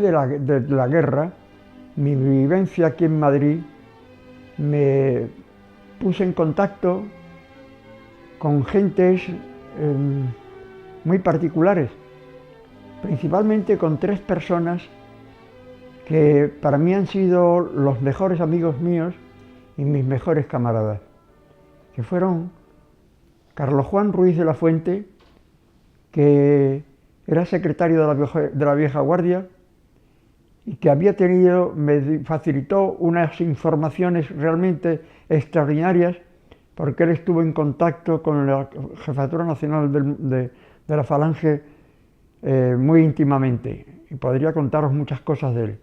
después de la guerra, mi vivencia aquí en Madrid me puse en contacto con gentes muy particulares, principalmente con 3 personas que para mí han sido los mejores amigos míos y mis mejores camaradas, que fueron Carlos Juan Ruiz de la Fuente, que era secretario de la vieja guardia y que me facilitó unas informaciones realmente extraordinarias, porque él estuvo en contacto con la Jefatura Nacional de la Falange muy íntimamente, y podría contaros muchas cosas de él.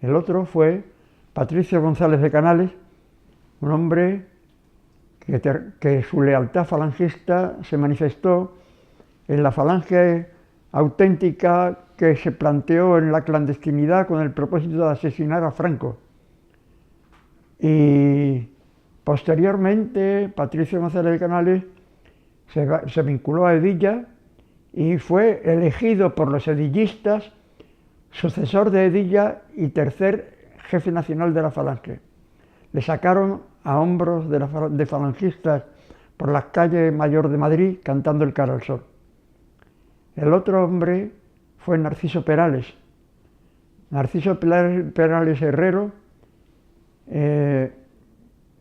El otro fue Patricio González de Canales, un hombre que su lealtad falangista se manifestó en la falange auténtica que se planteó en la clandestinidad con el propósito de asesinar a Franco. Y posteriormente Patricio González de Canales se vinculó a Hedilla y fue elegido por los hedillistas sucesor de Hedilla y tercer jefe nacional de la falange. Le sacaron a hombros de falangistas por las calles Mayor de Madrid cantando el Cara al Sol. El otro hombre fue Narciso Perales. Narciso Perales Herrero.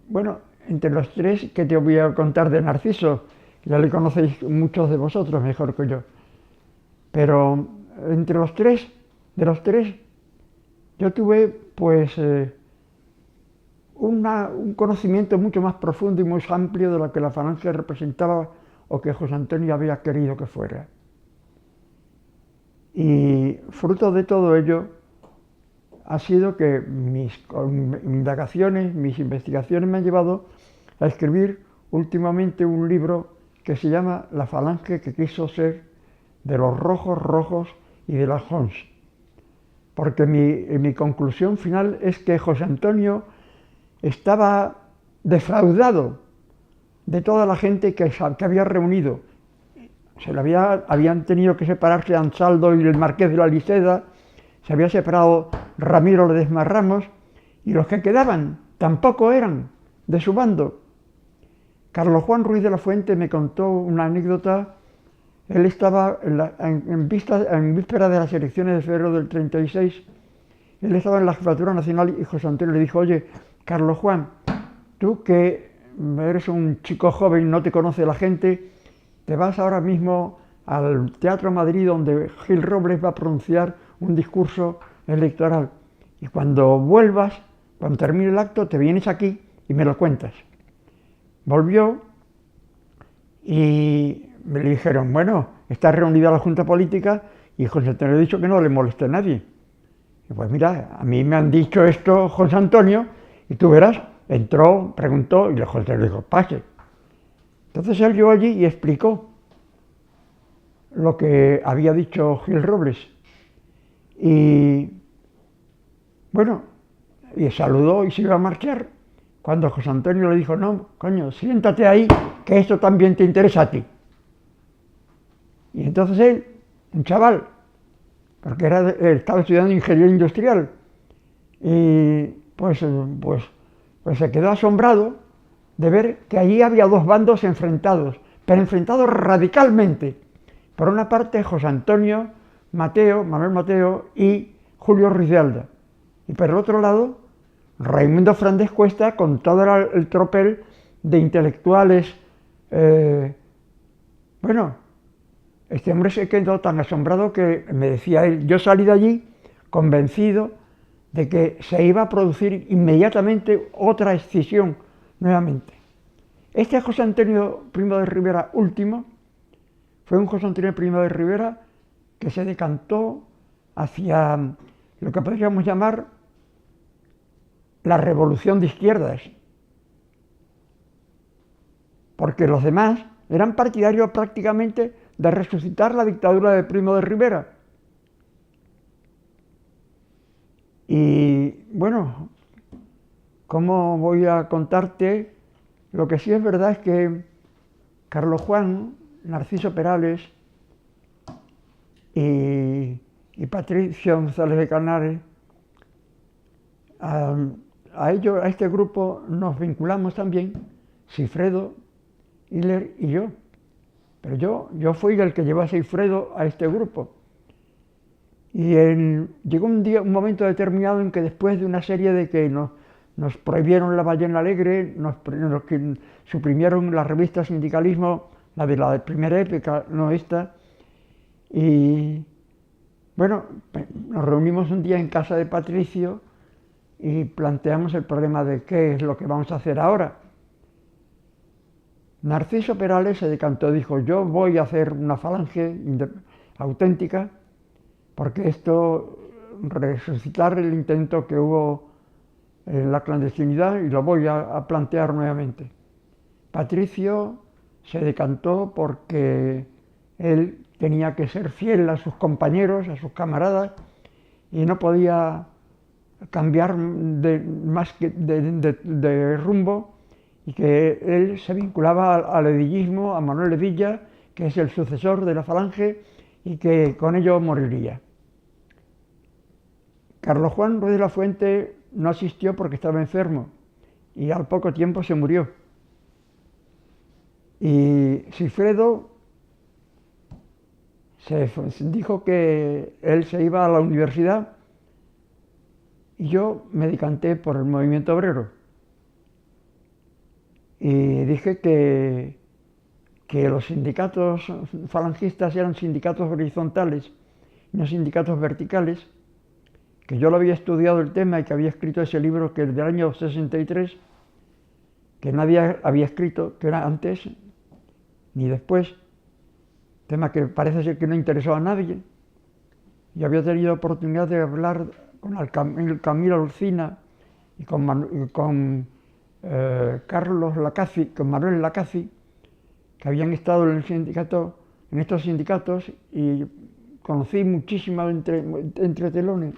Bueno, entre los 3 que te voy a contar de Narciso, ya le conocéis muchos de vosotros mejor que yo. Pero entre los tres, yo tuve pues un conocimiento mucho más profundo y muy amplio de lo que la falange representaba o que José Antonio había querido que fuera. Y fruto de todo ello ha sido que mis indagaciones, mis investigaciones me han llevado a escribir últimamente un libro que se llama La falange que quiso ser de los rojos y de las Hons. Porque mi conclusión final es que José Antonio estaba defraudado de toda la gente que había reunido. Habían tenido que separarse Ansaldo y el Marqués de la Liseda, se había separado Ramiro Ledesma Ramos, y los que quedaban tampoco eran de su bando. Carlos Juan Ruiz de la Fuente me contó una anécdota. Él estaba en víspera de las elecciones de febrero del 36, él estaba en la Jefatura Nacional y José Antonio le dijo: oye, Carlos Juan, tú que eres un chico joven, no te conoce la gente, te vas ahora mismo al Teatro Madrid donde Gil Robles va a pronunciar un discurso electoral. Y cuando vuelvas, cuando termine el acto, te vienes aquí y me lo cuentas. Volvió y me dijeron: bueno, está reunida la Junta Política y José Antonio ha dicho que no le moleste a nadie. Y pues mira, a mí me han dicho esto, José Antonio, y tú verás, entró, preguntó y José Antonio dijo: pase. Entonces él llegó allí y explicó lo que había dicho Gil Robles. Y bueno, y saludó y se iba a marchar, cuando José Antonio le dijo: no, coño, siéntate ahí, que esto también te interesa a ti. Y entonces él, un chaval, porque estaba estudiando ingeniería industrial, y pues se quedó asombrado de ver que allí había 2 bandos enfrentados, pero enfrentados radicalmente. Por una parte, José Antonio Manuel Mateo y Julio Ruiz de Alda, y por el otro lado, Raimundo Fernández Cuesta con todo el tropel de intelectuales. Bueno, este hombre se quedó tan asombrado que me decía él: yo salí de allí convencido de que se iba a producir inmediatamente otra escisión nuevamente. Este José Antonio Primo de Rivera último fue un José Antonio Primo de Rivera que se decantó hacia lo que podríamos llamar la revolución de izquierdas, porque los demás eran partidarios prácticamente de resucitar la dictadura de Primo de Rivera. Y bueno, ¿cómo voy a contarte? Lo que sí es verdad es que Carlos Juan, Narciso Perales y y Patricio González de Canares, a este grupo nos vinculamos también Sigfredo, Hiller y yo. Pero yo fui el que llevó a Sigfredo a este grupo. Y llegó un momento determinado en que después de una serie de que nos prohibieron La Ballena Alegre, nos suprimieron la revista Sindicalismo, la de la primera época, no esta, y bueno, nos reunimos un día en casa de Patricio y planteamos el problema de qué es lo que vamos a hacer ahora. Narciso Perales se decantó, dijo, yo voy a hacer una falange auténtica, porque esto, resucitar el intento que hubo en la clandestinidad, y lo voy a plantear nuevamente. Patricio se decantó porque él tenía que ser fiel a sus compañeros, a sus camaradas, y no podía cambiar más que de rumbo, y que él se vinculaba al edillismo, a Manuel Edilla, que es el sucesor de la Falange, y que con ello moriría. Carlos Juan Ruiz de la Fuente no asistió porque estaba enfermo, y al poco tiempo se murió. Y Sigfredo dijo que él se iba a la universidad, y yo me decanté por el movimiento obrero. Y dije que los sindicatos falangistas eran sindicatos horizontales, no sindicatos verticales, que yo lo había estudiado el tema y que había escrito ese libro que es del año 63, que nadie había escrito, que era antes ni después, tema que parece ser que no interesó a nadie. Yo había tenido oportunidad de hablar con Camilo Lucina y con Carlos Lacazzi, con Manuel Lacazzi, que habían estado en estos sindicatos, y conocí muchísimo entre telones.